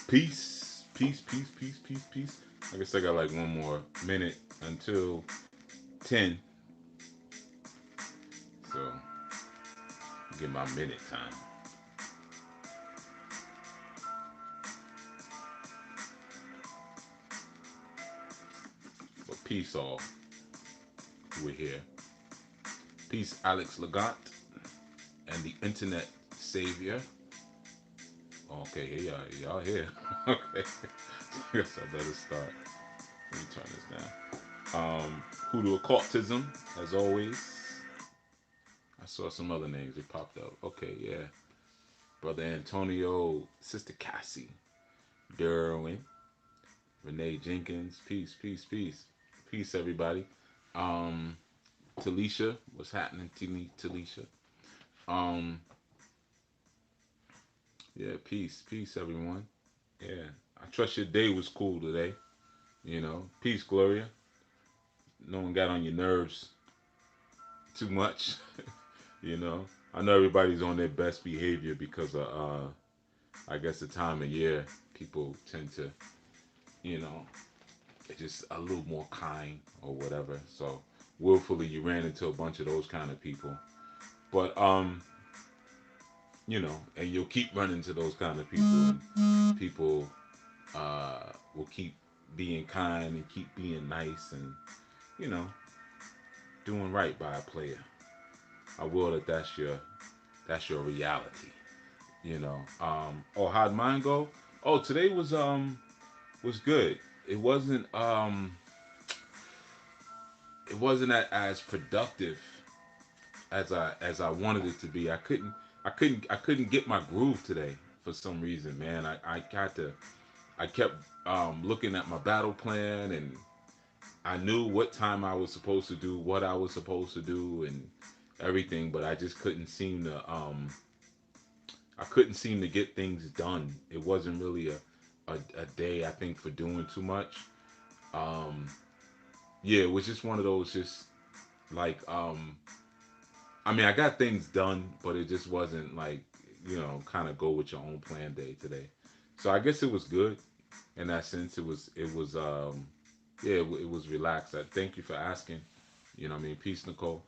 Peace, peace, peace, peace, peace, peace. I guess I got like one more minute until 10, so get my minute time. But peace, all who are here. Peace, Alex Legant and the Internet Savior. Okay, here y'all here. Okay, I guess I better start. Let me turn this down. Hoodoo Occultism, as always. I saw some other names that popped up. Okay, yeah. Brother Antonio, Sister Cassie, Derwin, Renee Jenkins. Peace, peace, peace. Peace, everybody. Um, Talisha, what's happening to me, Talisha? Um, yeah, peace, peace, everyone. Yeah, I trust your day was cool today. Peace, Gloria. No one got on your nerves too much. you know, I know everybody's on their best behavior because of, I guess, the time of year. People tend to, you know, just a little more kind or whatever. So willfully, you ran into a bunch of those kind of people. But and you'll keep running to those kind of people, and people will keep being kind and keep being nice and you know doing right by a player. I will that's your reality. Oh, how'd mine go? Oh, today was good. It wasn't um it wasn't as productive as I wanted it to be. I couldn't get my groove today for some reason, man. I kept looking at my battle plan, and I knew what time I was supposed to do what I was supposed to do and everything, but I couldn't seem to get things done. It wasn't really a day, I think, for doing too much. Um, yeah, it was just one of those, just like I mean, I got things done, but it just wasn't like, kind of go with your own plan day today. So I guess it was good in that sense. Yeah, it was relaxed. I thank you for asking. I mean, peace, Nicole.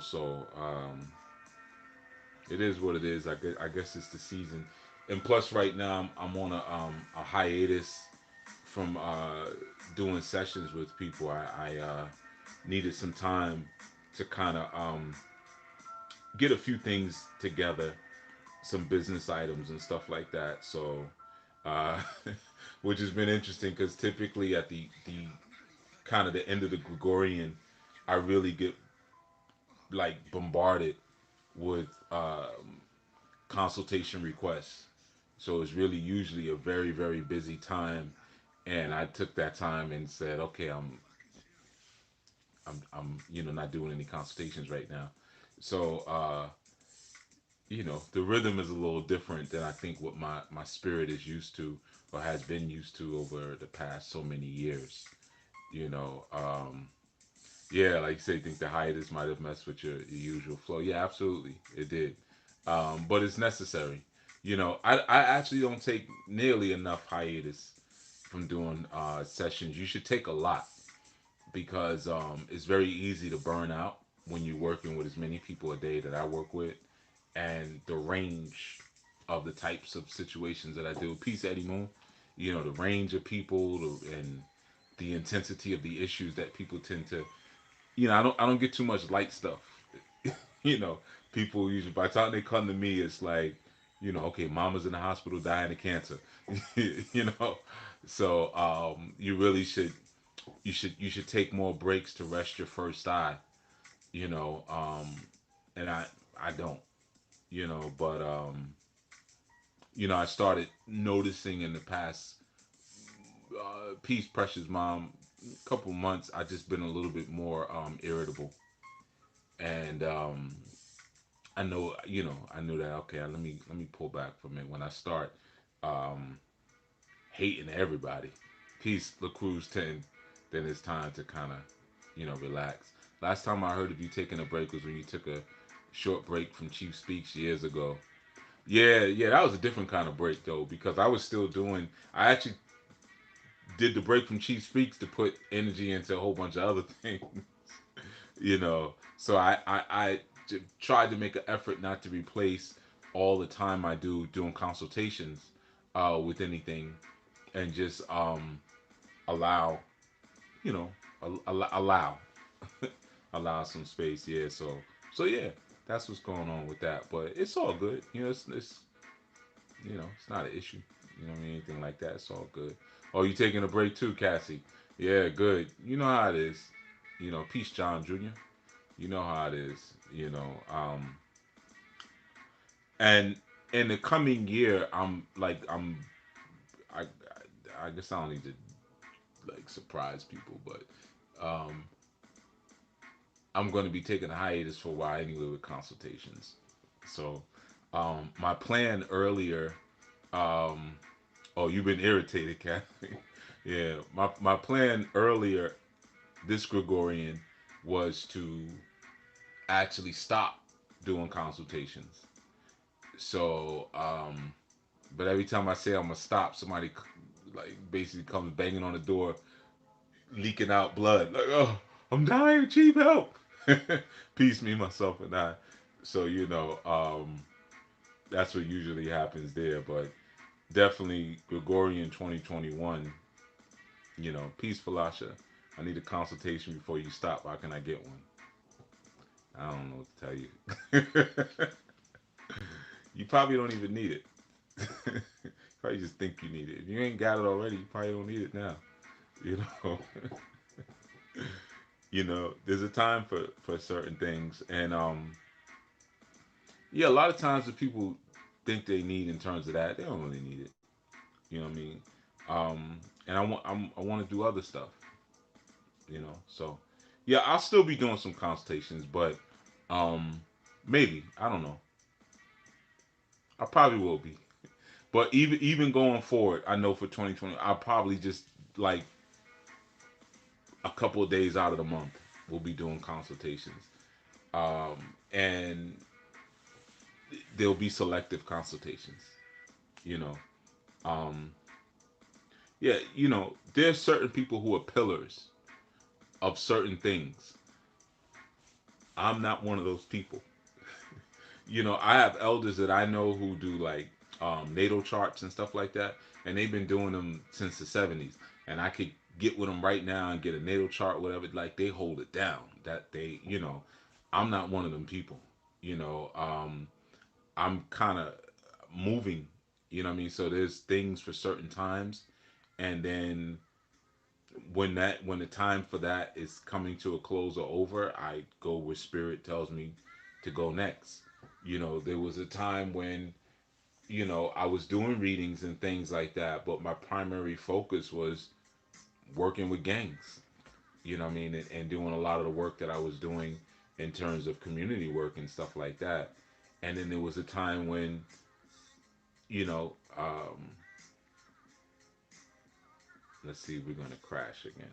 So it is what it is. I guess it's the season, and plus, right now I'm on a hiatus from doing sessions with people. I needed some time to kind of get a few things together, some business items and stuff like that. So, uh, which has been interesting because typically at the kind of the end of the Gregorian, I really get like bombarded with consultation requests. So it's really usually a very very busy time, and I took that time and said, okay, I'm not doing any consultations right now. So the rhythm is a little different than I think what my spirit is used to or has been used to over the past so many years. You know, yeah, like you say, think the hiatus might have messed with your usual flow. Yeah, absolutely, it did. But it's necessary. I actually don't take nearly enough hiatus from doing sessions. You should take a lot because it's very easy to burn out when you're working with as many people a day that I work with, and the range of the types of situations that I do. Peace, Eddie Moon. The range of people and the intensity of the issues that people tend to. I don't get too much light stuff. you know, People usually by the time they come to me, it's like, okay, mama's in the hospital dying of cancer. you know, so you really you should take more breaks to rest your first eye. You know, and I don't. But I started noticing in the past peace, precious mom, couple months. I just been a little bit more irritable, and I knew that. Okay, let me pull back from it. When I start um, hating everybody, peace, La Cruz 10, then it's time to kind of relax. Last time I heard of you taking a break was when you took a short break from Chief Speaks years ago. Yeah, yeah, that was a different kind of break though, because I was still doing. I actually did the break from Chief Speaks to put energy into a whole bunch of other things. So I tried to make an effort not to replace all the time I do doing consultations with anything, and just allow, you know, allow allow some space. Yeah. So yeah, that's what's going on with that. But it's all good. It's not an issue. You know what I mean? Anything like that, it's all good. Oh, you taking a break too, Cassie? Yeah, good. You know how it is. Peace, John Jr. You know how it is. And in the coming year, I, I guess I don't need to like surprise people, but um, I'm going to be taking a hiatus for a while anyway with consultations. So, my plan earlier. Um, oh, you've been irritated, Kathy. Yeah, my plan earlier this Gregorian was to actually stop doing consultations. So, but every time I say I'm gonna stop, somebody like basically comes banging on the door, leaking out blood. Like, oh, I'm dying, chief, help! Peace, me, myself, and I. So that's what usually happens there. But definitely Gregorian 2021. Peace, Falasha. I need a consultation before you stop. How can I get one? I don't know what to tell you. You probably don't even need it. You probably just think you need it. If you ain't got it already, you probably don't need it now. You know. There's a time for certain things, and yeah, a lot of times the people think they need in terms of that, they don't really need it. You know what I mean? And I want to do other stuff. So yeah, I'll still be doing some consultations, but um, maybe I don't know. I probably will be. But even going forward, I know for 2020, I'll probably just like a couple of days out of the month, we'll be doing consultations. And there'll be selective consultations. You know, um, yeah, there's certain people who are pillars of certain things. I'm not one of those people. I have elders that I know who do like natal charts and stuff like that, and they've been doing them since the '70s. And I could get with them right now and get a natal chart, whatever. Like they hold it down. That I'm not one of them people. You know, I'm kind of moving. You know what I mean? So there's things for certain times, and then when the time for that is coming to a close or over, I go where spirit tells me to go next. There was a time when I was doing readings and things like that, but my primary focus was working with gangs. You know what I mean, and doing a lot of the work that I was doing in terms of community work and stuff like that. And then there was a time when you know, let's see, we're gonna crash again.